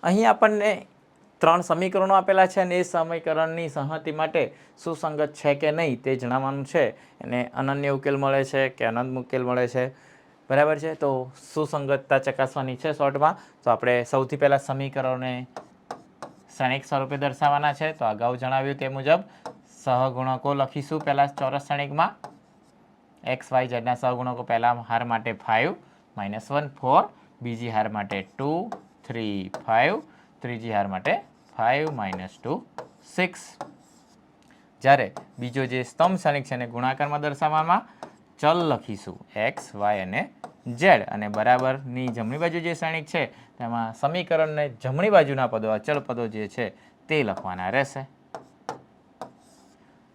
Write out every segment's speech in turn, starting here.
અહીં આપણને 3 સમીકરણો આપેલા છે અને એ સમીકરણની સંહતિ માટે સુસંગત છે કે નહીં તે જણાવવાનું છે. એને અનન્ય ઉકેલ મળે છે કે અનંત ઉકેલ મળે છે, બરાબર છે. તો સુસંગતતા ચકાસવાની છે શોર્ટમાં. તો આપણે સૌથી પહેલાં સમીકરણોને શ્રેણિક સ્વરૂપે દર્શાવવાના છે. તો અગાઉ જણાવ્યું તે મુજબ સહગુણકો લખીશું. પહેલાં ચોરસ શ્રેણિકમાં એક્સ વાય ઝેડના સહગુણકો પહેલા હાર માટે 5 -1 4, બીજી હાર માટે 2 3 5, ત્રીજી હાર માટે 5 -2 6. જ્યારે બીજો જે સ્તંભ શ્રેણિક છે એને ગુણાકારમાં દર્શાવવામાં ચલ લખીશું એક્સ વાય અને ઝેડ, અને બરાબરની જમણી બાજુ જે શ્રેણિક છે તેમાં સમીકરણને જમણી બાજુના પદો અચળ પદો જે છે તે લખવાના રહેશે.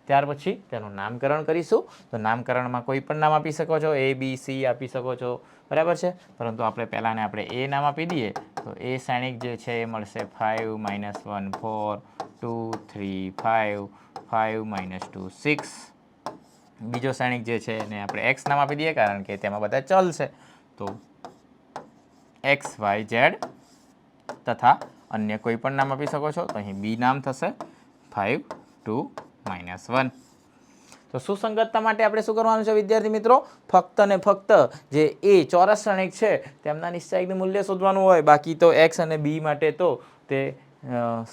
ત્યાર પછી તેનું નામકરણ કરીશું. તો નામકરણમાં કોઈ પણ નામ આપી શકો છો, એ બી સી આપી શકો છો, બરાબર છે. પરંતુ આપણે પહેલાંને આપણે એ નામ આપી દઈએ તો એ શ્રેણિક જે છે એ મળશે 5 -1 4 2 3 5 5 -2 6. બીજો શ્રેણિક જે છે એને આપણે એક્સ નામ આપી દઈએ કારણ કે તેમાં બધા ચલ છે. તો એક્સ વાય ઝેડ, તથા અન્ય કોઈ પણ નામ આપી શકો છો. તો અહીં બી નામ થશે 5 2 -1. તો સુસંગતતા માટે આપણે શું કરવાનું છે વિદ્યાર્થી મિત્રો? ફક્ત ને ફક્ત જે એ ચોરસ શ્રેણિક છે તેમના નિશ્ચાયકનું મૂલ્ય શોધવાનું હોય. બાકી તો એક્સ અને બી માટે તો તે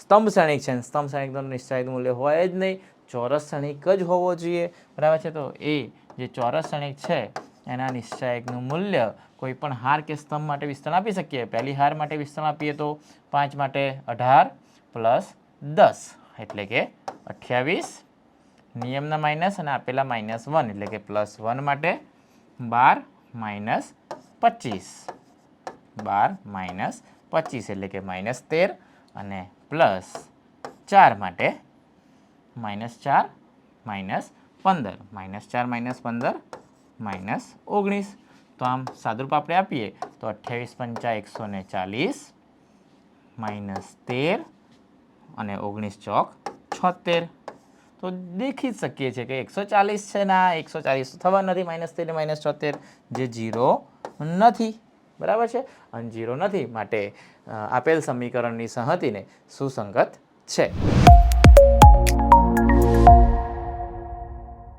સ્તંભ શ્રેણિક છે, સ્તંભ શ્રેણિકનું નિશ્ચાયકનું મૂલ્ય હોય જ નહીં, ચોરસ શ્રેણિક જ હોવો જોઈએ, બરાબર છે. તો એ જે ચોરસ શ્રેણિક છે એના નિશ્ચાયકનું મૂલ્ય કોઈ પણ હાર કે સ્તંભ માટે વિસ્તરણ આપી શકીએ. પહેલી હાર માટે વિસ્તરણ આપીએ તો 5 માટે 18 + 10 એટલે કે 28, નિયમના માઇનસ અને આપેલા -1 એટલે કે +1 માટે 12 - 25, 12 - 25 એટલે કે -13, અને +4 માટે -4 - 15, -4 - 15 -19. તો આમ સાદુરૂપ આપણે આપીએ તો 28 × 5 = 140, -13 અને 19 × 4 = 76. તો દેખી જ શકીએ છીએ કે 140 છે ને, 140 તો થવા નથી, -13 ને -76 જે 0 નથી, બરાબર છે. અને 0 નથી માટે આપેલ સમીકરણની સંહતિને સુસંગત છે.